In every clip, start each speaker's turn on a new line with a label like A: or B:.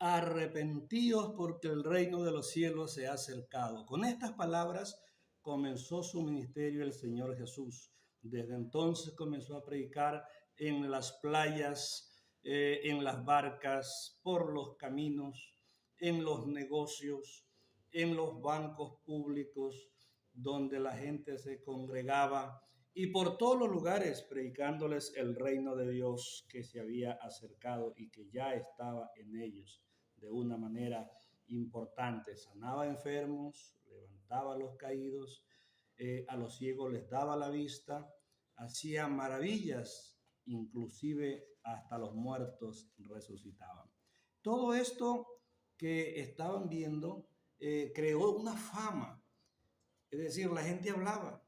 A: arrepentíos porque el reino de los cielos se ha acercado. Con estas palabras comenzó su ministerio el Señor Jesús. Desde entonces comenzó a predicar en las playas, en las barcas, por los caminos, en los negocios, en los bancos públicos, donde la gente se congregaba y por todos los lugares predicándoles el reino de Dios que se había acercado y que ya estaba en ellos de una manera importante. Sanaba enfermos, levantaba a los caídos, a los ciegos les daba la vista, hacía maravillas, inclusive hasta los muertos resucitaban. Todo esto que estaban viendo creó una fama, es decir, la gente hablaba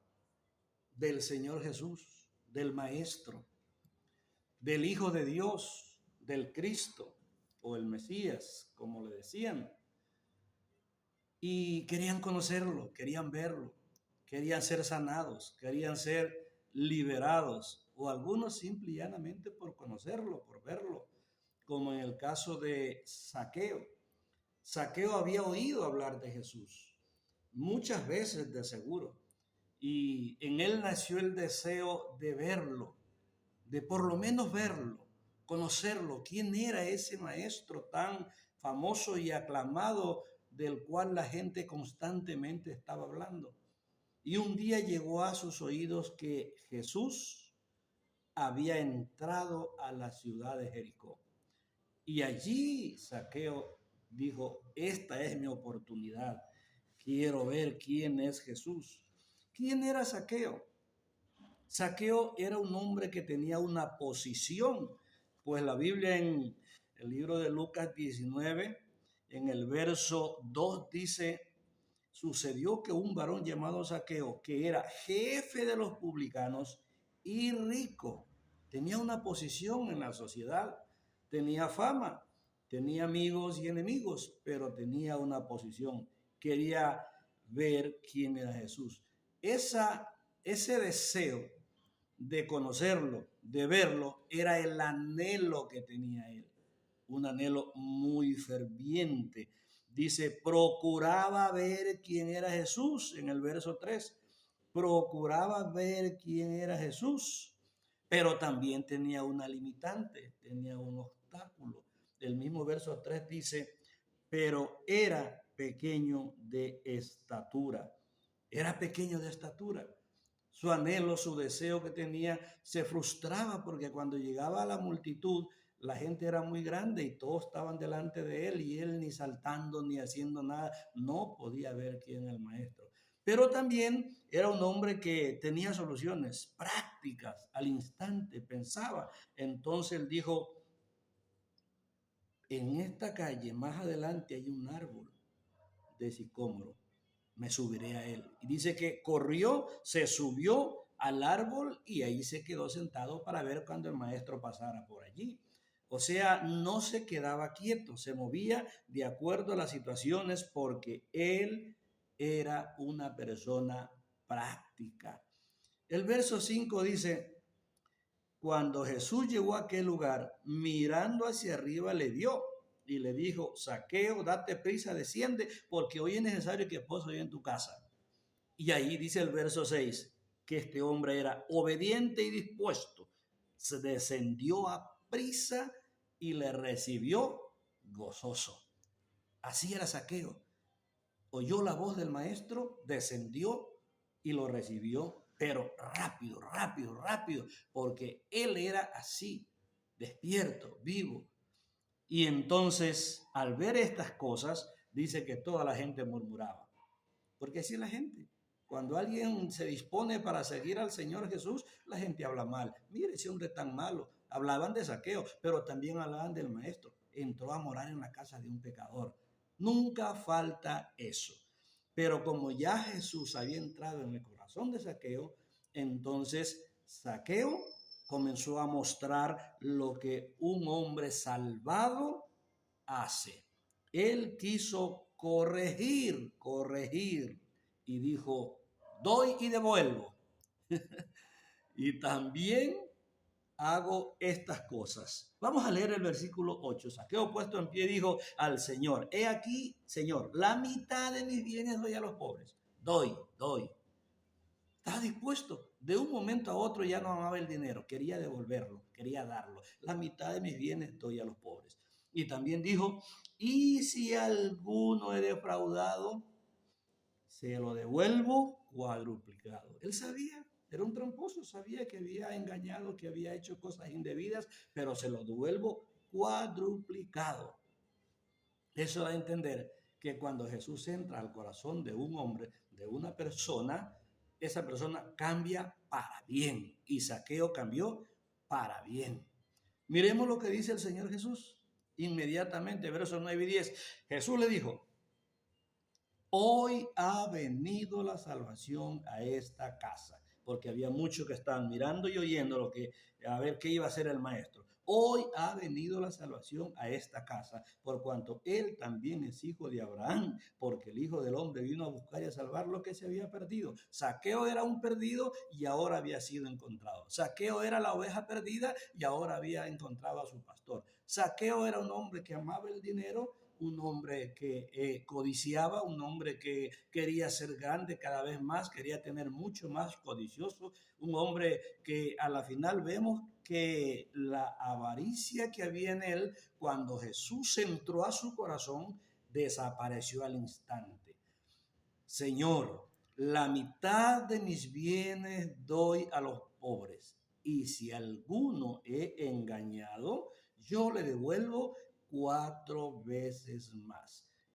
A: del Señor Jesús, del Maestro, del Hijo de Dios, del Cristo o el Mesías, como le decían. Y querían conocerlo, querían verlo, querían ser sanados, querían ser liberados, o algunos simple y llanamente por conocerlo, por verlo, como en el caso de Zaqueo. Zaqueo había oído hablar de Jesús, muchas veces de seguro, y en él nació el deseo de verlo, de por lo menos verlo, conocerlo, quién era ese maestro tan famoso y aclamado del cual la gente constantemente estaba hablando. Y un día llegó a sus oídos que Jesús había entrado a la ciudad de Jericó. Y allí Zaqueo dijo, esta es mi oportunidad, quiero ver quién es Jesús. ¿Quién era Zaqueo? Zaqueo era un hombre que tenía una posición, pues la Biblia en el libro de Lucas 19, en el verso 2 dice, sucedió que un varón llamado Zaqueo, que era jefe de los publicanos y rico, tenía una posición en la sociedad, tenía fama, tenía amigos y enemigos, pero tenía una posición, quería ver quién era Jesús. Ese deseo de conocerlo, de verlo, era el anhelo que tenía él, un anhelo muy ferviente. Dice, procuraba ver quién era Jesús en el verso 3, procuraba ver quién era Jesús, pero también tenía una limitante, tenía un obstáculo. El mismo verso 3 dice, pero era pequeño de estatura, era pequeño de estatura. Su anhelo, su deseo que tenía se frustraba porque cuando llegaba a la multitud, la gente era muy grande y todos estaban delante de él y él ni saltando ni haciendo nada, no podía ver quién era el maestro. Pero también era un hombre que tenía soluciones prácticas al instante, pensaba. Entonces él dijo, en esta calle más adelante hay un árbol de sicómoro, me subiré a él. Y dice que corrió, se subió al árbol y ahí se quedó sentado para ver cuando el maestro pasara por allí. O sea, no se quedaba quieto, se movía de acuerdo a las situaciones porque él era una persona práctica. El verso 5 dice, cuando Jesús llegó a aquel lugar, mirando hacia arriba le vio y le dijo, Zaqueo, date prisa, desciende, porque hoy es necesario que poso en tu casa. Y ahí dice el verso 6, que este hombre era obediente y dispuesto. Se descendió a prisa y le recibió gozoso. Así era Zaqueo. Oyó la voz del maestro, descendió y lo recibió, pero rápido, rápido, rápido, porque él era así, despierto, vivo. Y entonces, al ver estas cosas, dice que toda la gente murmuraba. Porque así es la gente. Cuando alguien se dispone para seguir al Señor Jesús, la gente habla mal. Mire ese hombre tan malo. Hablaban de Zaqueo, pero también hablaban del maestro. Entró a morar en la casa de un pecador. Nunca falta eso. Pero como ya Jesús había entrado en el corazón de Zaqueo, entonces Zaqueo comenzó a mostrar lo que un hombre salvado hace. Él quiso corregir y dijo, doy y devuelvo. Y también hago estas cosas. Vamos a leer el versículo 8. Zaqueo, puesto en pie, dijo al Señor: he aquí, Señor, la mitad de mis bienes doy a los pobres. Doy. Estaba dispuesto. De un momento a otro ya no amaba el dinero, quería devolverlo, quería darlo. La mitad de mis bienes doy a los pobres. Y también dijo: y si alguno he defraudado, se lo devuelvo cuadruplicado. Él sabía, era un tramposo, sabía que había engañado, que había hecho cosas indebidas, pero se lo devuelvo cuadruplicado. Eso da a entender que cuando Jesús entra al corazón de un hombre, de una persona, esa persona cambia para bien. Y Zaqueo cambió para bien. Miremos lo que dice el Señor Jesús. Inmediatamente, versos 9 y 10. Jesús le dijo: hoy ha venido la salvación a esta casa, porque había muchos que estaban mirando y oyendo a ver qué iba a hacer el maestro. Hoy ha venido la salvación a esta casa, por cuanto él también es hijo de Abraham, porque el Hijo del Hombre vino a buscar y a salvar lo que se había perdido. Zaqueo era un perdido y ahora había sido encontrado. Zaqueo era la oveja perdida y ahora había encontrado a su pastor. Zaqueo era un hombre que amaba el dinero, un hombre que codiciaba, un hombre que quería ser grande cada vez más, quería tener mucho más codicioso, un hombre que a la final vemos que la avaricia que había en él, cuando Jesús entró a su corazón, desapareció al instante. Señor, la mitad de mis bienes doy a los pobres, y si alguno he engañado, yo le devuelvo 4 veces más.